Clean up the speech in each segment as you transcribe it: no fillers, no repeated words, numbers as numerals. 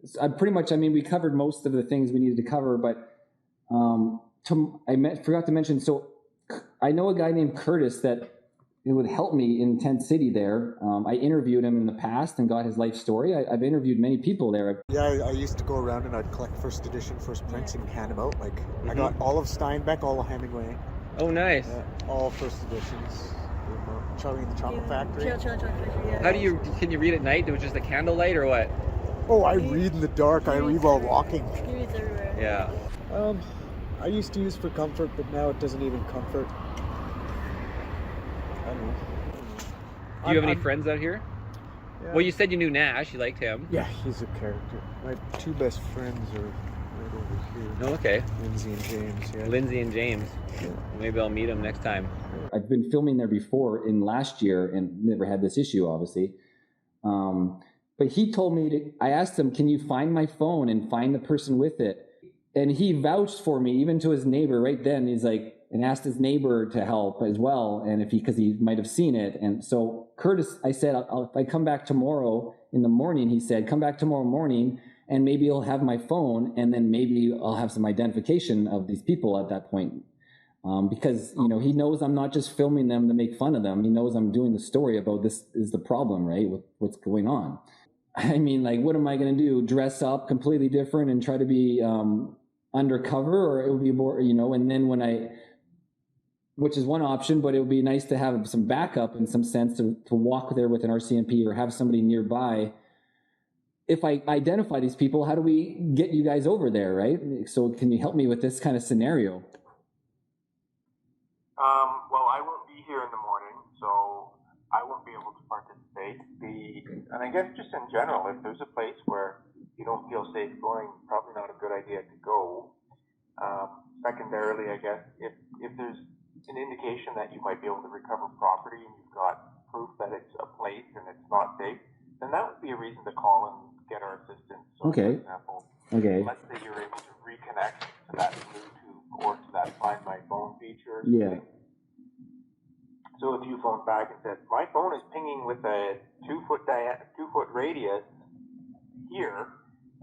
we covered most of the things we needed to cover, but forgot to mention, so I know a guy named Curtis that it would help me in Tent City there. I interviewed him in the past and got his life story. I've interviewed many people there. Yeah, I used to go around and I'd collect first edition, first prints and hand them out. Like, I got all of Steinbeck, all of Hemingway. Oh, nice. All first editions. Charlie and the Chocolate Factory. Can you read at night? Do it just a candlelight or what? Oh, I read in the dark. I read while walking. He reads everywhere. Yeah. I used to use for comfort, but now it doesn't even comfort. I don't know. Do you have any friends out here? Yeah. Well, you said you knew Nash. You liked him. Yeah, he's a character. My two best friends are right over here. Oh, okay. Lindsay and James. Yeah. Lindsay and James. Yeah. Maybe I'll meet him next time. I've been filming there before in last year and never had this issue, obviously. But he told me I asked him, can you find my phone and find the person with it? And he vouched for me, even to his neighbor right then. He's like, and asked his neighbor to help as well. And because he might have seen it. And so Curtis, I said, if I come back tomorrow in the morning, he said, come back tomorrow morning and maybe he'll have my phone. And then maybe I'll have some identification of these people at that point. Because, he knows I'm not just filming them to make fun of them. He knows I'm doing the story about this is the problem, right? With what's going on. I mean, like, what am I going to do? Dress up completely different and try to be undercover? Or it would be more, and then which is one option, but it would be nice to have some backup in some sense to walk there with an RCMP or have somebody nearby. If I identify these people, how do we get you guys over there, right? So can you help me with this kind of scenario? Well, I won't be here in the morning, so I won't be able to participate. And I guess just in general, if there's a place where you don't feel safe going, probably not a good idea to go. Secondarily, I guess, if there's an indication that you might be able to recover property and you've got proof that it's a place and it's not safe, then that would be a reason to call and get our assistance. So, okay. For example, let's say you're able to reconnect to that Bluetooth or to that Find My Phone feature. Yeah. So if you phoned back and said, my phone is pinging with a 2 foot radius here,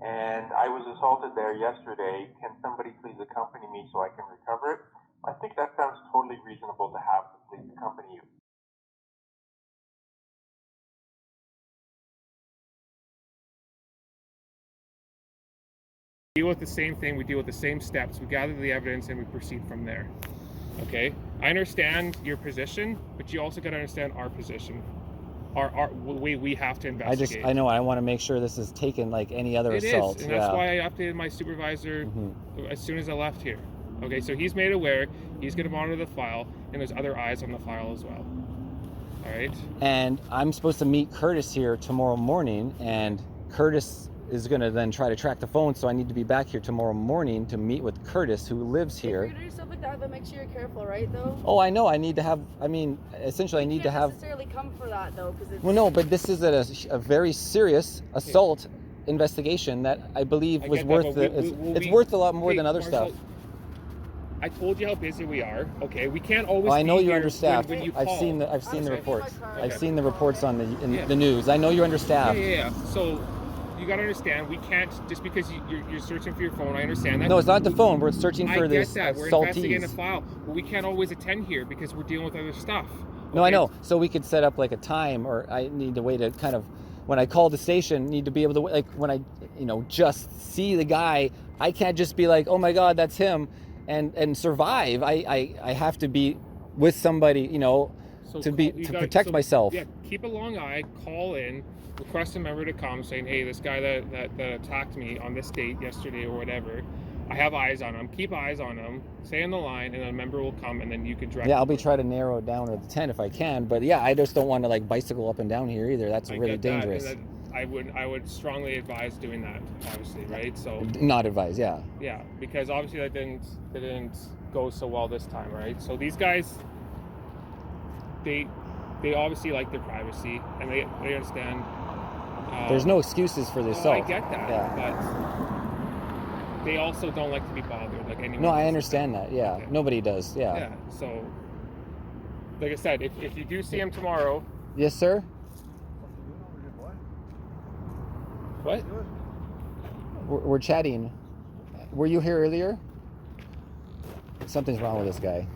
and I was assaulted there yesterday, can somebody please accompany me so I can recover it? I think that sounds totally reasonable to have the police accompany you. We deal with the same thing, we deal with the same steps, we gather the evidence and we proceed from there. Okay? I understand your position, but you also got to understand our position. Our way we have to investigate. I know, I want to make sure this is taken like any other assault. It is, and that's why I updated my supervisor as soon as I left here. Okay, so he's made aware, he's going to monitor the file, and there's other eyes on the file as well. All right? And I'm supposed to meet Curtis here tomorrow morning, and Curtis is going to then try to track the phone, so I need to be back here tomorrow morning to meet with Curtis, who lives here. If you're doing stuff like that, then make sure you're careful, right, though? Oh, I know. I need to have, essentially I need to have... You can't necessarily come for that, though, because it's... Well, no, but this is a very serious assault investigation that I believe was worth... It's worth a lot more than other Marcel, stuff. I told you how busy we are. Okay, we can't always. I know be you're here understaffed. when you I've call. seen the reports. Okay. I've seen the reports on the news. I know you're understaffed. Yeah. So you gotta understand, we can't just because you're searching for your phone. I understand that. No, it's not the phone. We're searching for this I get that. We're investigating a assaultees. file, but we can't always attend here because we're dealing with other stuff. Okay? No, I know. So we could set up like a time, or I need a way to kind of, when I call the station, need to be able to, like when I, just see the guy, I can't just be like, oh my God, that's him. And survive. I have to be with somebody, to protect myself. Yeah, keep a long eye, call in, request a member to come saying, hey, this guy that attacked me on this date yesterday or whatever, I have eyes on him. Keep eyes on him, stay on the line, and a member will come and then you can direct. Yeah, I'll be trying to narrow it down to the 10 if I can, but yeah, I just don't want to like bicycle up and down here either. That's really dangerous. I would strongly advise doing that, obviously, right? So not advise, yeah. Yeah, because obviously that didn't go so well this time, right? So these guys, they obviously like their privacy and they understand. There's no excuses for this assault. I get that, but they also don't like to be bothered, like anyone. No, I understand that. Yeah, okay. Nobody does. Yeah. Yeah. So, like I said, if you do see him tomorrow. Yes, sir. What? we're chatting. Were you here earlier? Something's wrong with this guy.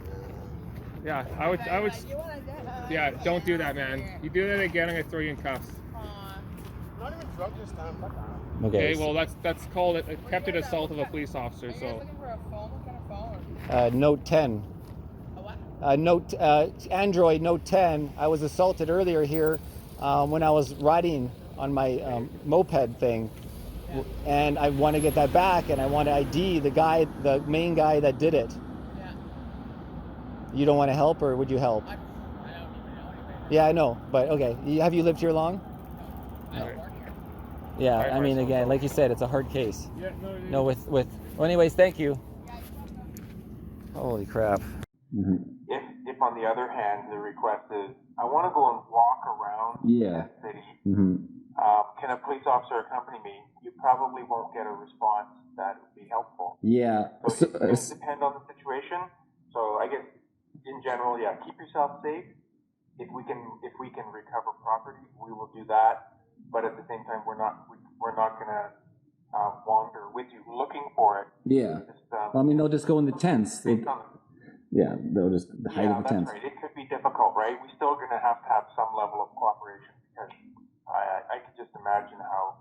Yeah, I would, yeah, don't do that, man. You do that again, I'm gonna throw you in cuffs. Not even drunk this time. Fuck that. Okay, well, that's called attempted assault of a police officer, so. Note 10. Android Note 10. I was assaulted earlier here when I was riding on my moped thing, and I want to get that back, and I want to ID the main guy that did it. Yeah. You don't want to help, or would you help? I don't even know anything. Yeah, I know, but okay. Have you lived here long? I don't work here. Yeah, Alright, I mean, Marcel, again, so- like you said, it's a hard case. Yeah, No, with. Well, anyways, thank you. Holy crap. If on the other hand, the request is, I want to go and walk around Yeah. the city, Mm-hmm. can a police officer accompany me? You probably won't get a response that would be helpful. Yeah. So it does depend on the situation. So I guess in general, yeah, keep yourself safe. If we can recover property, we will do that. But at the same time, we're not gonna wander with you looking for it. Yeah. Just, Well, I mean, they'll just go in the tents. based on Yeah, they'll just hide yeah, in the that's tents. right. It could be difficult, right? We're still gonna have to have some level of cooperation because I could just imagine how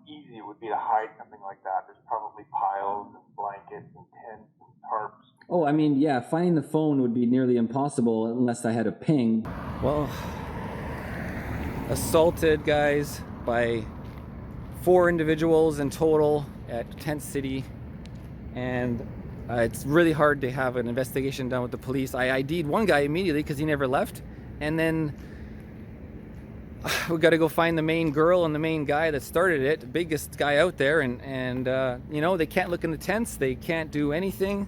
easy it would be to hide something like that. There's probably piles and blankets and tents and tarps. Oh, I mean, yeah, finding the phone would be nearly impossible unless I had a ping. Well, assaulted, guys, by 4 individuals in total at Tent City, and it's really hard to have an investigation done with the police. I ID'd one guy immediately because he never left, and then we got to go find the main girl and the main guy that started it, the biggest guy out there, and you know, they can't look in the tents, they can't do anything.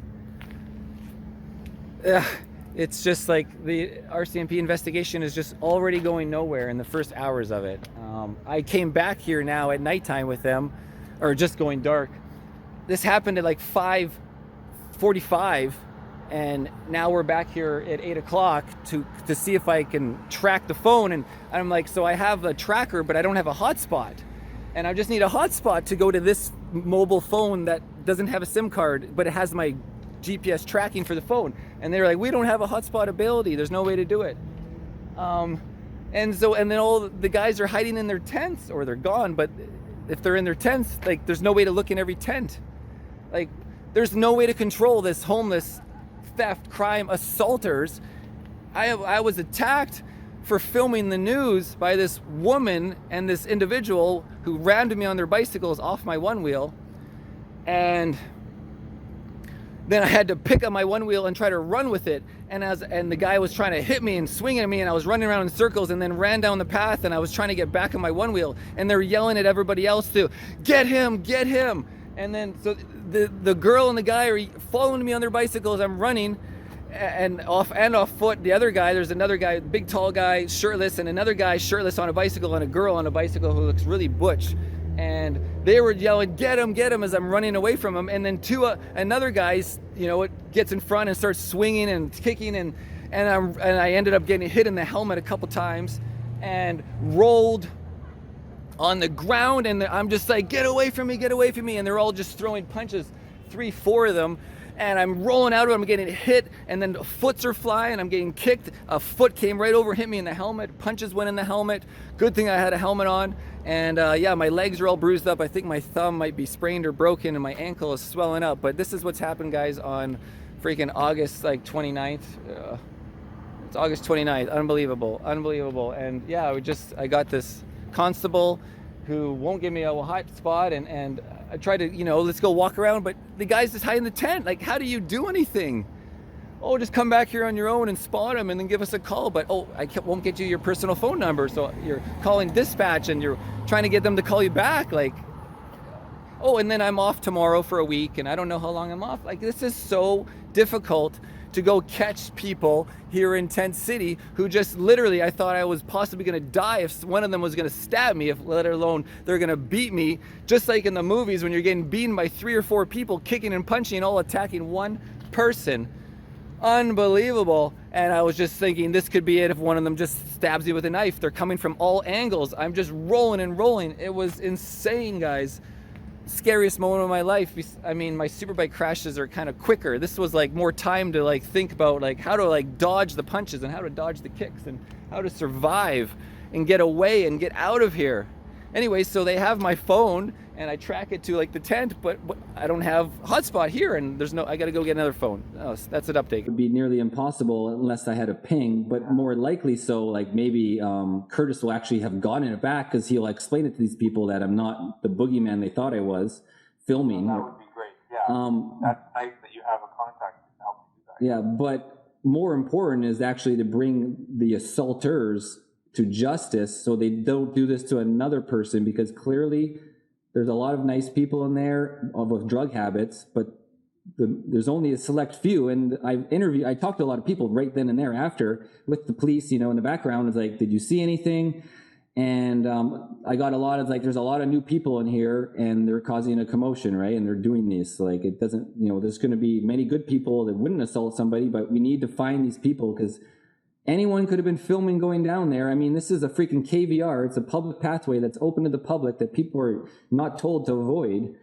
It's just like the RCMP investigation is just already going nowhere in the first hours of it. I came back here now at nighttime with them, or just going dark. This happened at like 5:45, and now we're back here at 8 o'clock to see if I can track the phone. And I'm like, so I have a tracker, but I don't have a hotspot. And I just need a hotspot to go to this mobile phone that doesn't have a SIM card, but it has my GPS tracking for the phone. And they're like, we don't have a hotspot ability. There's no way to do it. And then all the guys are hiding in their tents, or they're gone. But if they're in their tents, like, there's no way to look in every tent. Like, there's no way to control this homeless theft, crime, assaulters. I was attacked for filming the news by this woman and this individual who rammed me on their bicycles off my one wheel. And then I had to pick up my one wheel and try to run with it. And the guy was trying to hit me and swing at me, and I was running around in circles, and then ran down the path, and I was trying to get back on my one wheel, and they're yelling at everybody else to get him, get him. And then so the girl and the guy are following me on their bicycles. I'm running and off foot. The other guy, there's another guy, big tall guy, shirtless, and another guy shirtless on a bicycle, and a girl on a bicycle who looks really butch. And they were yelling, get him, as I'm running away from him. And then another guy, you know, gets in front and starts swinging and kicking, and I ended up getting hit in the helmet a couple times and rolled on the ground, and I'm just like, get away from me, and they're all just throwing punches, 3-4 of them, and I'm rolling out of it, I'm getting hit, and then foots are flying, I'm getting kicked, a foot came right over, hit me in the helmet, punches went in the helmet, good thing I had a helmet on, and yeah, my legs are all bruised up, I think my thumb might be sprained or broken, and my ankle is swelling up, but this is what's happened, guys, on freaking August, like, 29th, it's August 29th, unbelievable, and yeah, I got this constable who won't give me a hot spot, and I try to, you know, let's go walk around, but the guy's just hiding in the tent. Like, how do you do anything? Oh, just come back here on your own and spot him and then give us a call. But oh, won't get you your personal phone number, so you're calling dispatch and you're trying to get them to call you back. Like, oh, and then I'm off tomorrow for a week, and I don't know how long I'm off. Like, this is so difficult to go catch people here in Tent City who just literally, I thought I was possibly gonna die if one of them was gonna stab me, let alone they're gonna beat me, just like in the movies when you're getting beaten by 3 or 4 people kicking and punching and all attacking one person. Unbelievable. And I was just thinking, this could be it if one of them just stabs you with a knife. They're coming from all angles. I'm just rolling and rolling. It was insane, guys. scariest moment of my life. I mean, my superbike crashes are kind of quicker. This was like more time to like think about like how to like dodge the punches and how to dodge the kicks and how to survive and get away and get out of here. Anyway, so they have my phone and I track it to like the tent, but I don't have hotspot here and I got to go get another phone. Oh, so that's an update. It would be nearly impossible unless I had a ping, but more likely so, like maybe Curtis will actually have gotten it back because he'll explain it to these people that I'm not the boogeyman they thought I was filming. That would be great. Yeah. That's nice that you have a contact to help you do that. Yeah, but more important is actually to bring the assaulters to justice so they don't do this to another person, because clearly there's a lot of nice people in there with drug habits, but there's only a select few. And I talked to a lot of people right then and there after with the police, in the background. It's like, did you see anything? And I got a lot of like, there's a lot of new people in here and they're causing a commotion, right? And they're doing this. Like, it doesn't, there's going to be many good people that wouldn't assault somebody, but we need to find these people because anyone could have been filming going down there. I mean, this is a freaking KVR. It's a public pathway that's open to the public that people are not told to avoid.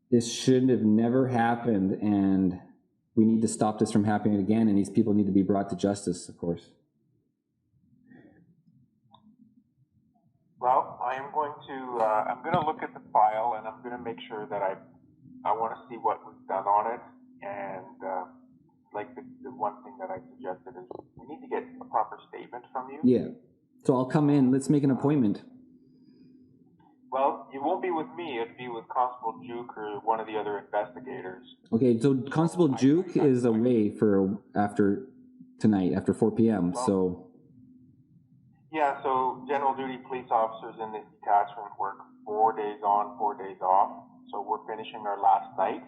This should have never happened, and we need to stop this from happening again, and these people need to be brought to justice, of course. Well, I'm going to look at the file, and I'm going to make sure that I want to see what was done on it, and like the one thing that I suggested is we need to get a proper statement from you. Yeah, so I'll come in, let's make an appointment. Well, it won't be with me. It'll be with Constable Juch or one of the other investigators. Okay, so Constable Juch is away for after tonight, after 4 p.m., so... Yeah, so general duty police officers in this detachment work 4 days on, 4 days off. So we're finishing our last night.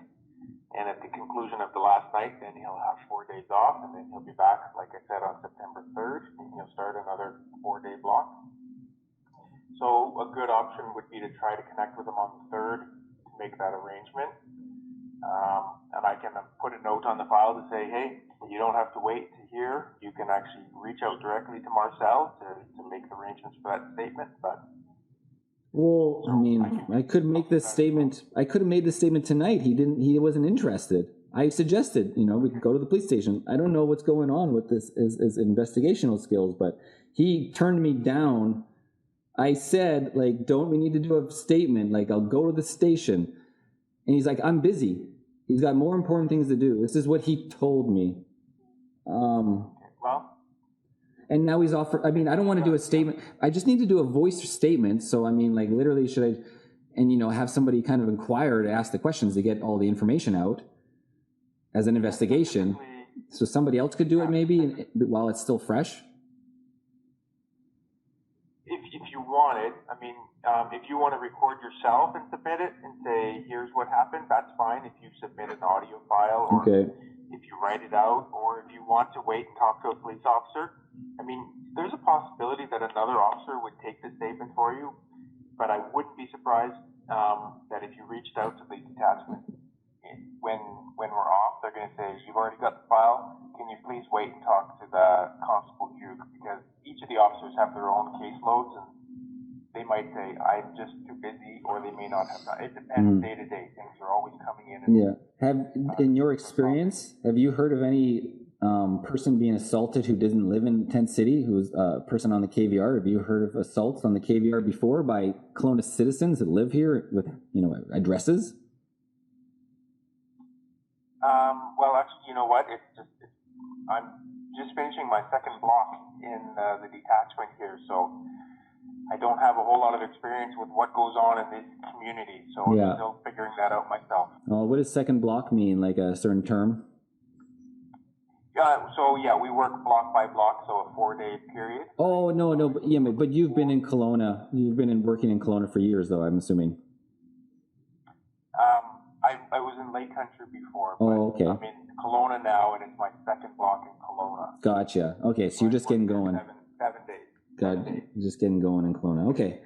And at the conclusion of the last night, then he'll have 4 days off. And then he'll be back, like I said, on September 3rd. And he'll start another 4-day block. So a good option would be to try to connect with them on the 3rd to make that arrangement. And I can put a note on the file to say, hey, you don't have to wait to hear. You can actually reach out directly to Marcel to make arrangements for that statement. But well, I mean, I could make this statement. I could have made this statement tonight. He wasn't interested. I suggested, we could go to the police station. I don't know what's going on with this his investigational skills, but he turned me down. I said, like, we need to do a statement. Like, I'll go to the station. And he's like, I'm busy. He's got more important things to do. This is what he told me. And now he's offered, I don't want to do a statement. I just need to do a voice statement. So, like, literally, should I, and, have somebody kind of inquire to ask the questions to get all the information out as an investigation. So somebody else could do it maybe while it's still fresh. If you want it, if you want to record yourself and submit it and say, here's what happened, that's fine. If you submit an audio file or if you write it out, or if you want to wait and talk to a police officer, there's a possibility that another officer would take the statement for you, but I wouldn't be surprised that if you reached out to the detachment when we're off, they're going to say, you've already got the file, can you please wait and talk to the Constable Juch, because each of the officers have their own caseloads, and they might say, I'm just too busy, or they may not have time. It depends day to day. Things are always coming in. In your experience, have you heard of any person being assaulted who doesn't live in Tent City, who's a person on the KVR? Have you heard of assaults on the KVR before by Kelowna citizens that live here with, addresses? Well, actually, you know what? I'm just finishing my second block in the detachment here, so I don't have a whole lot of experience with what goes on in this community, so I'm still figuring that out myself. Well, what does second block mean? Like a certain term? So yeah, we work block by block, so a 4-day period. Oh, no, but yeah, but you've been in Kelowna. You've been working in Kelowna for years, though, I'm assuming. I was in Lake Country before, but Oh, okay. I'm in Kelowna now, and it's my second block in Kelowna. Gotcha. Okay, so you're just getting going. 7 days. Got just getting going in Kelowna. Okay.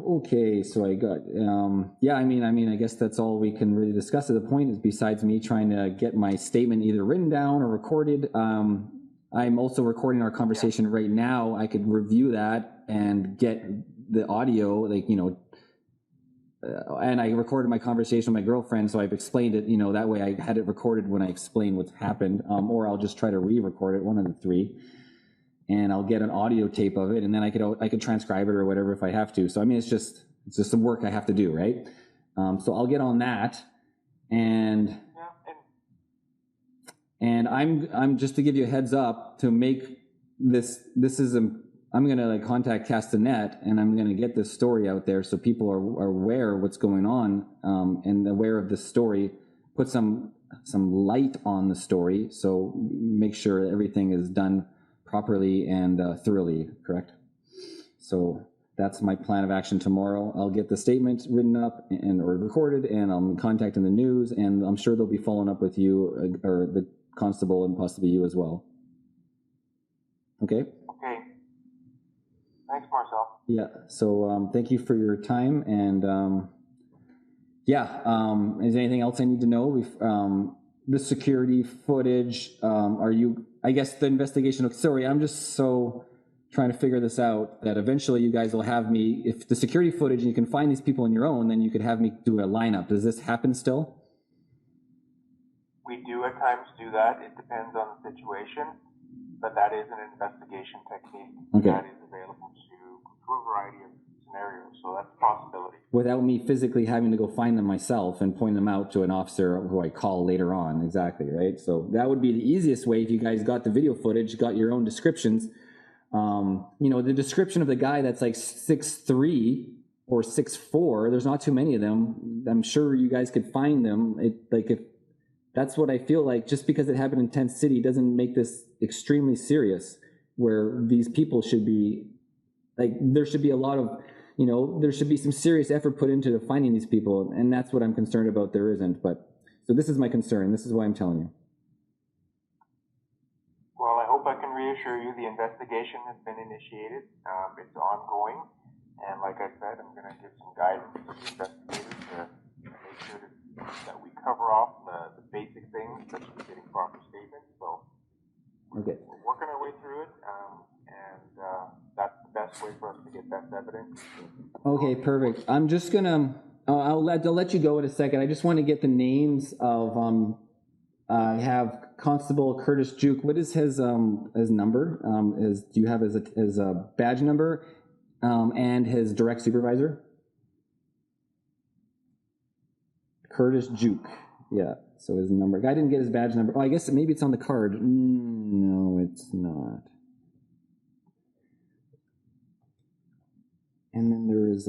Okay, so I got, yeah, I mean, I guess that's all we can really discuss at the point is besides me trying to get my statement either written down or recorded. I'm also recording our conversation right now. I could review that and get the audio, like, you know, and I recorded my conversation with my girlfriend, so I've explained it, you know, that way I had it recorded when I explained what's happened, or I'll just try to re-record it, one of the three. And I'll get an audio tape of it, and then I could transcribe it or whatever if I have to. So I mean, it's just some work I have to do, right? So I'll get on that, and I'm just to give you a heads up to make this. I'm gonna like contact Castanet, and I'm gonna get this story out there so people are aware of what's going on, and aware of this story. Put some light on the story, so make sure everything is done properly and thoroughly, correct? So that's my plan of action tomorrow. I'll get the statement written up or recorded, and I'm contacting the news, and I'm sure they'll be following up with you or the constable and possibly you as well. Okay? Okay. Thanks, Marcel. Yeah, so thank you for your time, and is there anything else I need to know? The security footage, I guess the investigation, sorry, I'm just so trying to figure this out that eventually you guys will have me, if the security footage and you can find these people on your own, then you could have me do a lineup. Does this happen still? We do at times do that. It depends on the situation, but that is an investigation technique that is available to a variety of scenarios, so that's a possibility. Without me physically having to go find them myself and point them out to an officer who I call later on, exactly, right? So that would be the easiest way if you guys got the video footage, got your own descriptions. The description of the guy that's like 6'3" or 6'4", there's not too many of them. I'm sure you guys could find them. If that's what I feel like, just because it happened in Tent City doesn't make this extremely serious, where these people should be, like, there should be a lot of, there should be some serious effort put into finding these people, and that's what I'm concerned about. There isn't, but so this is my concern. This is why I'm telling you. Well, I hope I can reassure you the investigation has been initiated. It's ongoing, and like I said, I'm going to give some guidance to the investigators to make sure that we cover off the basic things, such as getting proper statements. So we're working our way through it, and that's the best way for us to get best evidence. Okay, perfect. I'm just gonna. I'll let you go in a second. I just want to get the names of. I have Constable Curtis Juch. What is his number? Do you have his badge number, and his direct supervisor? Curtis Juch. Yeah. So his number. Guy didn't get his badge number. Oh, I guess maybe it's on the card. No, it's not. And then there is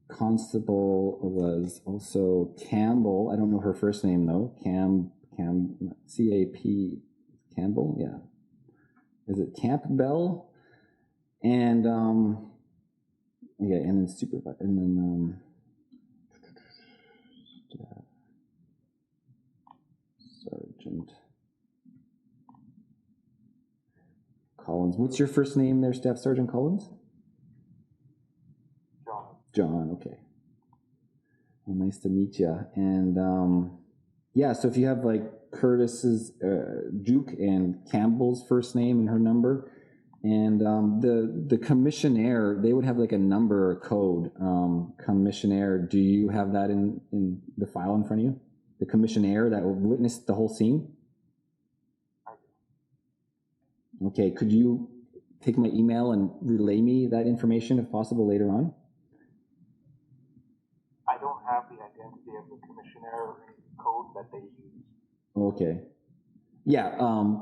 Constable was also Campbell. I don't know her first name though. C-A-P Campbell. Yeah. Is it Campbell? And and then supervisor, and then Sergeant Collins. What's your first name there, Staff Sergeant Collins? John, okay. Well, nice to meet you. And so if you have like Curtis's Juch and Campbell's first name and her number, and the commissionaire, they would have like a number or code. Commissionaire, do you have that in the file in front of you? The commissionaire that witnessed the whole scene? Okay, could you take my email and relay me that information if possible later on? I don't have the identity of the commissionaire or any code that they use. Okay. Yeah,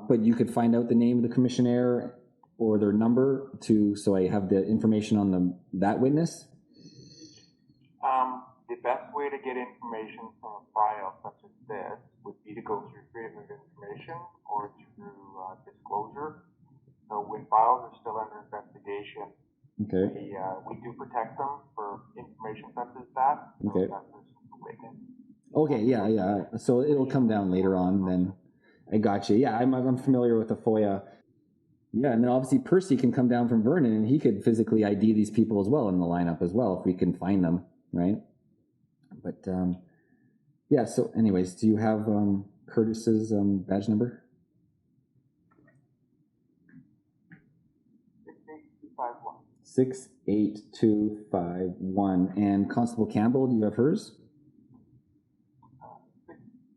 but you could find out the name of the commissionaire or their number so I have the information on that witness? The best way to get information from a file such as this either go through freedom of information or through disclosure. So when files are still under investigation, Okay. we do protect them for information such as that. So Okay. that person's a witness. Okay, yeah. So it'll come down later on then. I got you. Yeah, I'm familiar with the FOIA. Yeah, and then obviously Percy can come down from Vernon and he could physically ID these people as well in the lineup as well if we can find them, right? But yeah, so anyways, do you have Curtis's badge number? 68251. 68251. And Constable Campbell, do you have hers?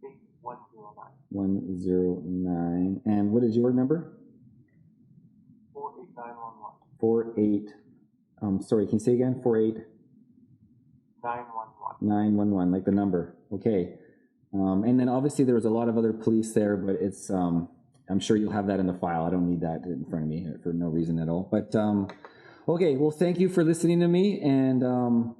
68109. 109. And what is your number? 48911. 48. Sorry, can you say again? 48. 911. 911, like the number. Okay. And then obviously there was a lot of other police there, but it's, I'm sure you'll have that in the file. I don't need that in front of me for no reason at all. But, okay, well, thank you for listening to me. And